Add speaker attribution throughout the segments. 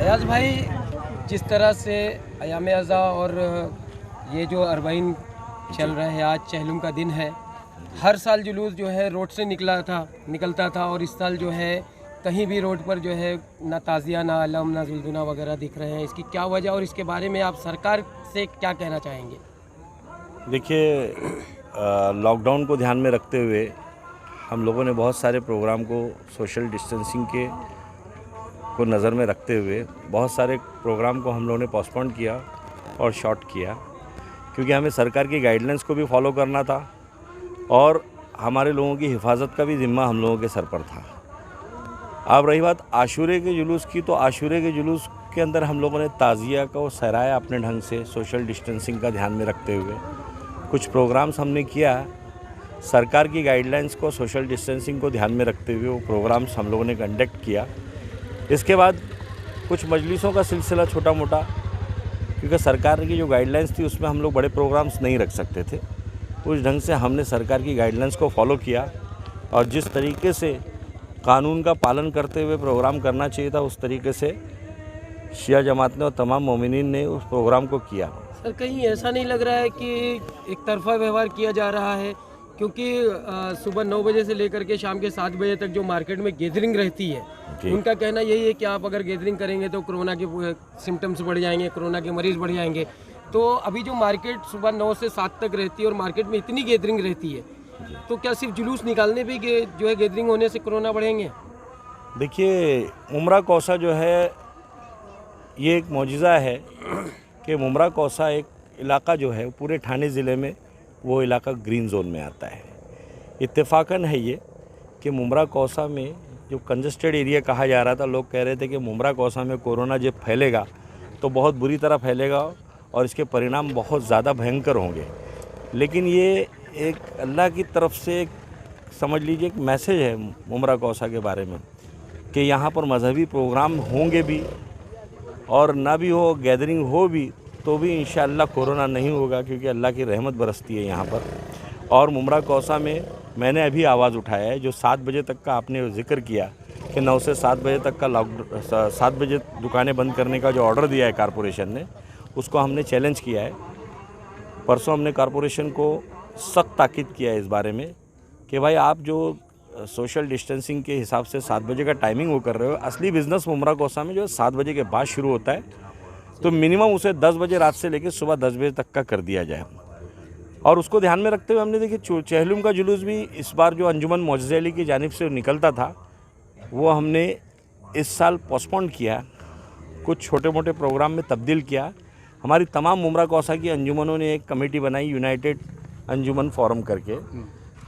Speaker 1: अयाज भाई, जिस तरह से अयाम अज़ा और ये जो अरबाइन चल रहे हैं, आज चहलुम का दिन है। हर साल जुलूस जो है रोड से निकलता था और इस साल जो है कहीं भी रोड पर जो है ना ताज़िया, ना अलम, ना जुलदुना वगैरह दिख रहे हैं। इसकी क्या वजह और इसके बारे में आप सरकार से क्या कहना चाहेंगे?
Speaker 2: देखिए, लॉकडाउन को ध्यान में रखते हुए हम लोगों ने बहुत सारे प्रोग्राम को सोशल डिस्टेंसिंग को नज़र में रखते हुए बहुत सारे प्रोग्राम को हम लोगों ने पोस्टपोन किया और शॉर्ट किया, क्योंकि हमें सरकार की गाइडलाइंस को भी फॉलो करना था और हमारे लोगों की हिफाजत का भी ज़िम्मा हम लोगों के सर पर था। अब रही बात आशूरे के जुलूस की, तो आशूरे के जुलूस के अंदर हम लोगों ने ताज़िया को सहराया अपने ढंग से, सोशल डिस्टेंसिंग का ध्यान में रखते हुए कुछ प्रोग्राम्स हमने किया। सरकार की गाइडलाइंस को, सोशल डिस्टेंसिंग को ध्यान में रखते हुए वो प्रोग्राम्स हम लोगों ने कंडक्ट किया। इसके बाद कुछ मजलिसों का सिलसिला छोटा मोटा, क्योंकि सरकार की जो गाइडलाइंस थी उसमें हम लोग बड़े प्रोग्राम्स नहीं रख सकते थे। उस ढंग से हमने सरकार की गाइडलाइंस को फॉलो किया और जिस तरीके से कानून का पालन करते हुए प्रोग्राम करना चाहिए था, उस तरीके से शिया जमात ने और तमाम मोमिनीन ने उस प्रोग्राम को किया।
Speaker 1: सर, कहीं ऐसा नहीं लग रहा है कि एक तरफा व्यवहार किया जा रहा है? क्योंकि सुबह 9 बजे से लेकर के शाम के 7 बजे तक जो मार्केट में गैदरिंग रहती है, उनका कहना यही है कि आप अगर गैदरिंग करेंगे तो कोरोना के सिम्टम्स बढ़ जाएंगे, कोरोना के मरीज़ बढ़ जाएंगे। तो अभी जो मार्केट सुबह 9 से 7 तक रहती है और मार्केट में इतनी गैदरिंग रहती है, तो क्या सिर्फ जुलूस निकालने पे जो है गैदरिंग होने से कोरोना बढ़ेंगे?
Speaker 2: देखिए, मुमरा कौसा जो है ये एक मौजिज़ा है कि मुमरा कौसा एक इलाका जो है पूरे ठाणे ज़िले में वो इलाका ग्रीन जोन में आता है। इत्तेफाकन है ये कि मुमरा कौसा में जो कंजस्टेड एरिया कहा जा रहा था, लोग कह रहे थे कि मुमरा कौसा में कोरोना जब फैलेगा तो बहुत बुरी तरह फैलेगा और इसके परिणाम बहुत ज़्यादा भयंकर होंगे। लेकिन ये एक अल्लाह की तरफ से एक समझ लीजिए एक मैसेज है मुमरा कौसा के बारे में कि यहाँ पर मजहबी प्रोग्राम होंगे भी और ना भी हो, गैदरिंग हो भी, तो भी इंशाअल्लाह कोरोना नहीं होगा, क्योंकि अल्लाह की रहमत बरसती है यहाँ पर। और मुमरा कौसा में मैंने अभी आवाज़ उठाया है, जो 7 बजे तक का आपने जिक्र किया कि 9 से 7 बजे तक का 7 बजे दुकानें बंद करने का जो ऑर्डर दिया है कॉरपोरेशन ने, उसको हमने चैलेंज किया है। परसों हमने कॉरपोरेशन को सख्त ताकीद किया है इस बारे में कि भाई आप जो सोशल डिस्टेंसिंग के हिसाब से 7 बजे का टाइमिंग वो कर रहे हो, असली बिज़नेस मुमरा कौसा में जो 7 बजे के बाद शुरू होता है, तो मिनिमम उसे 10 बजे रात से लेकर सुबह 10 बजे तक का कर दिया जाए। और उसको ध्यान में रखते हुए हमने देखिए चहलुम का जुलूस भी इस बार जो अंजुमन मोअज़्ज़ज़ अली की जानिब से निकलता था, वो हमने इस साल पोस्टपोन किया, कुछ छोटे मोटे प्रोग्राम में तब्दील किया। हमारी तमाम मुमरा कौसा की अंजुमनों ने एक कमेटी बनाई, यूनाइटेड अंजुमन फोरम करके,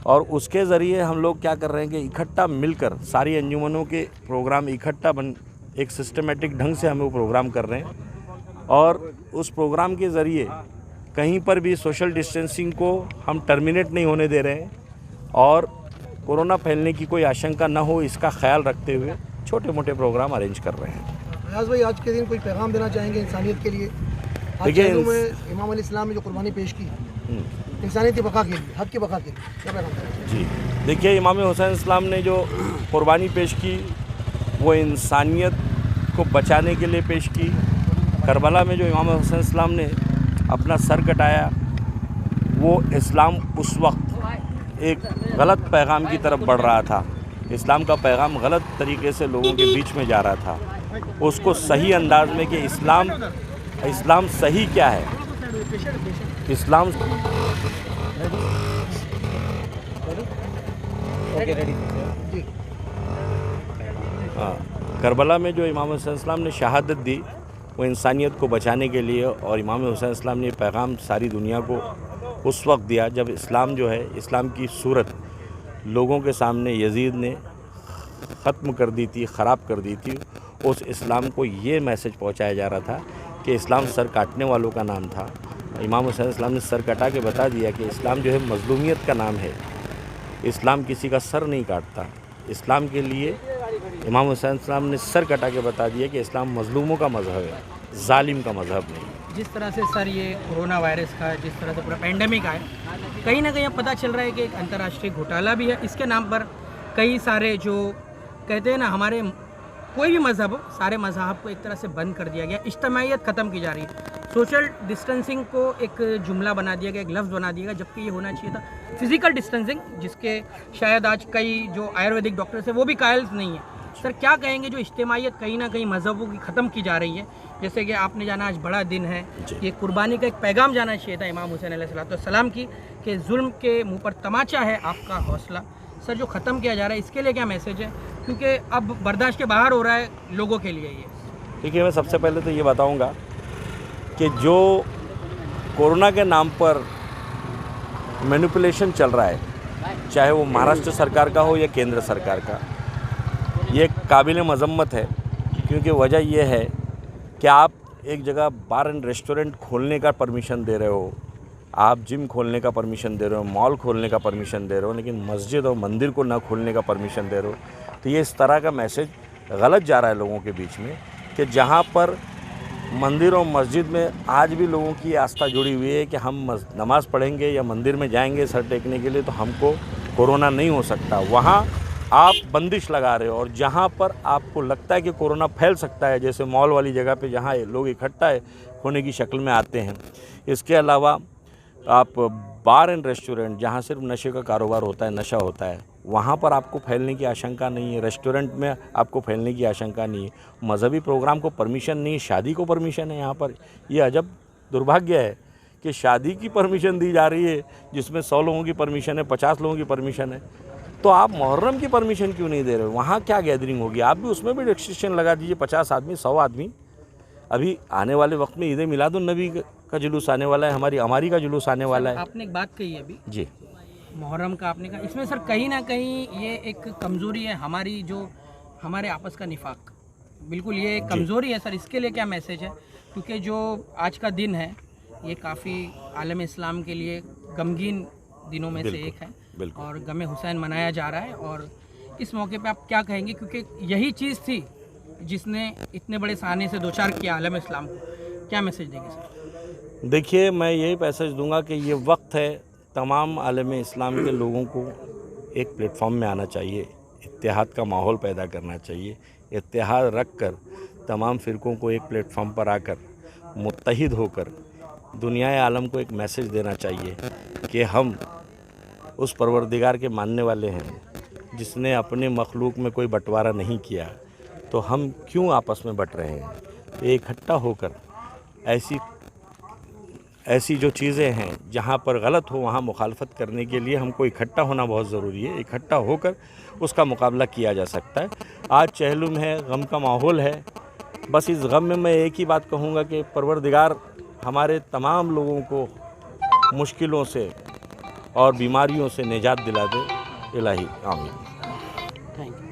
Speaker 2: और उसके ज़रिए हम लोग क्या कर रहे हैं कि इकट्ठा मिलकर सारी अंजुमनों के प्रोग्राम इकट्ठा एक सिस्टमेटिक ढंग से हम वो प्रोग्राम कर रहे हैं। और उस प्रोग्राम के ज़रिए कहीं पर भी सोशल डिस्टेंसिंग को हम टर्मिनेट नहीं होने दे रहे हैं और कोरोना फैलने की कोई आशंका ना हो, इसका ख्याल रखते हुए छोटे मोटे प्रोग्राम अरेंज कर रहे हैं।
Speaker 3: अयाज भाई, आज के दिन कोई पैगाम देना चाहेंगे इंसानियत के लिए?
Speaker 2: देखिए,
Speaker 3: इमाम अलैहिस्सलाम ने जो कुर्बानी पेश की इंसानियत की बका के लिए, हक की बका के लिए, क्या पैगाम देना? जी
Speaker 2: देखिए, इमाम हुसैन इस्लाम ने जो कुर्बानी पेश की वो इंसानियत को बचाने के लिए पेश की। करबला में जो इमाम हुसैन इस्लाम ने अपना सर कटाया, वो इस्लाम उस वक्त एक गलत पैगाम की तरफ बढ़ रहा था। इस्लाम का पैगाम गलत तरीके से लोगों के बीच में जा रहा था। उसको सही अंदाज में कि इस्लाम सही क्या है, इस्लाम करबला में जो इमाम हुसैन इस्लाम ने शहादत दी वो इंसानियत को बचाने के लिए, और इमाम हुसैन इस्लाम ने पैगाम सारी दुनिया को उस वक्त दिया जब इस्लाम जो है, इस्लाम की सूरत लोगों के सामने यजीद ने ख़त्म कर दी थी, ख़राब कर दी थी। उस इस्लाम को ये मैसेज पहुंचाया जा रहा था कि इस्लाम सर काटने वालों का नाम था। इमाम हुसैन इस्लाम ने सर कटा के बता दिया कि इस्लाम जो है मज़लूमियत का नाम है, इस्लाम किसी का सर नहीं काटता। इस्लाम के लिए इमाम हुसैन इस्लाम ने सर कटा के बता दिया कि इस्लाम मज़लूमों का मज़हब है, जालिम का मज़हब नहीं।
Speaker 4: जिस तरह से सर ये कोरोना वायरस का जिस तरह से पूरा पेंडेमिक आया, कहीं ना कहीं अब पता चल रहा है कि एक अंतर्राष्ट्रीय घोटाला भी है। इसके नाम पर कई सारे जो कहते हैं ना, हमारे कोई भी मजहब हो, सारे मजहब को एक तरह से बंद कर दिया गया, इज्तिमाइयत ख़त्म की जा रही है, सोशल डिस्टेंसिंग को एक जुमला बना दिया गया, एक लफ्ज़ बना दिया गया, जबकि ये होना चाहिए था फिजिकल डिस्टेंसिंग, जिसके शायद आज कई जो आयुर्वेदिक डॉक्टर्स हैं वो भी कायल नहीं है। सर क्या कहेंगे जो इज्तिमाइयत कहीं ना कहीं मजहबों की ख़त्म की जा रही है, जैसे कि आपने जाना आज बड़ा दिन है, ये कुर्बानी का एक पैगाम जाना चाहिए था इमाम हुसैन अलैहिस्सलाम की कि जुल्म के मुंह पर तमाचा है आपका हौसला। सर जो ख़त्म किया जा रहा है इसके लिए क्या मैसेज है, क्योंकि अब बर्दाश्त के बाहर हो रहा है लोगों के लिए ये?
Speaker 2: देखिए, मैं सबसे पहले तो ये बताऊंगा कि जो कोरोना के नाम पर मैनिपुलेशन चल रहा है, चाहे वो महाराष्ट्र सरकार का हो या केंद्र सरकार का, ये काबिल मजम्मत है। क्योंकि वजह ये है कि आप एक जगह बार एंड रेस्टोरेंट खोलने का परमिशन दे रहे हो, आप जिम खोलने का परमिशन दे रहे हो, मॉल खोलने का परमिशन दे रहे हो, लेकिन मस्जिद और मंदिर को ना खोलने का परमिशन दे रहे हो। तो ये इस तरह का मैसेज गलत जा रहा है लोगों के बीच में कि जहाँ पर मंदिर और मस्जिद में आज भी लोगों की आस्था जुड़ी हुई है कि हम नमाज़ पढ़ेंगे या मंदिर में जाएंगे सर टेकने के लिए तो हमको कोरोना नहीं हो सकता, वहाँ आप बंदिश लगा रहे हो। और जहाँ पर आपको लगता है कि कोरोना फैल सकता है, जैसे मॉल वाली जगह पे जहाँ लोग इकट्ठा होने की शक्ल में आते हैं, इसके अलावा आप बार एंड रेस्टोरेंट जहाँ सिर्फ नशे का कारोबार होता है, नशा होता है, वहाँ पर आपको फैलने की आशंका नहीं है। रेस्टोरेंट में आपको फैलने की आशंका नहीं है। मजहबी प्रोग्राम को परमिशन नहीं है, शादी को परमिशन है यहाँ पर। ये अजब दुर्भाग्य है कि शादी की परमिशन दी जा रही है जिसमें 100 लोगों की परमिशन है, 50 लोगों की परमिशन है, तो आप मुहर्रम की परमिशन क्यों नहीं दे रहे हो? वहाँ क्या गैदरिंग होगी? आप भी उसमें भी रिस्ट्रिक्शन लगा दीजिए, 50 आदमी, 100 आदमी। अभी आने वाले वक्त में ईद मिलादुन्नबी का जुलूस आने वाला है, हमारी का जुलूस आने वाला है।
Speaker 4: आपने एक बात कही है अभी
Speaker 2: जी,
Speaker 4: मुहर्रम का, आपने कहा इसमें सर कहीं ना कहीं ये एक कमज़ोरी है हमारी, जो हमारे आपस का निफाक, बिल्कुल ये एक कमज़ोरी है सर। इसके लिए क्या मैसेज है, क्योंकि जो आज का दिन है ये काफ़ी आलम इस्लाम के लिए गमगीन दिनों में से एक है और गमे हुसैन मनाया जा रहा है, और इस मौके पे आप क्या कहेंगे, क्योंकि यही चीज़ थी जिसने इतने बड़े सहाने से दो चार किया आलम इस्लाम को, क्या मैसेज देंगे सर?
Speaker 2: देखिए, मैं यही मैसेज दूंगा कि ये वक्त है तमाम आलम इस्लाम के लोगों को एक प्लेटफॉर्म में आना चाहिए, इत्तेहाद का माहौल पैदा करना चाहिए, इत्तेहाद रख कर तमाम फ़िरक़ों को एक प्लेटफॉर्म पर आकर मुत्तहिद होकर दुनियाए आलम को एक मैसेज देना चाहिए कि हम उस परवरदिगार के मानने वाले हैं जिसने अपने मखलूक में कोई बंटवारा नहीं किया, तो हम क्यों आपस में बट रहे हैं? तो इकट्ठा होकर ऐसी जो चीज़ें हैं जहाँ पर गलत हो वहाँ मुखालफत करने के लिए हमको इकट्ठा होना बहुत ज़रूरी है। इकट्ठा होकर उसका मुकाबला किया जा सकता है। आज चहलुम है, गम का माहौल है, बस इस गम में मैं एक ही बात कहूँगा कि परवरदिगार हमारे तमाम लोगों को मुश्किलों से और बीमारियों से निजात दिला दे। इलाही आमीन।
Speaker 4: Thank you.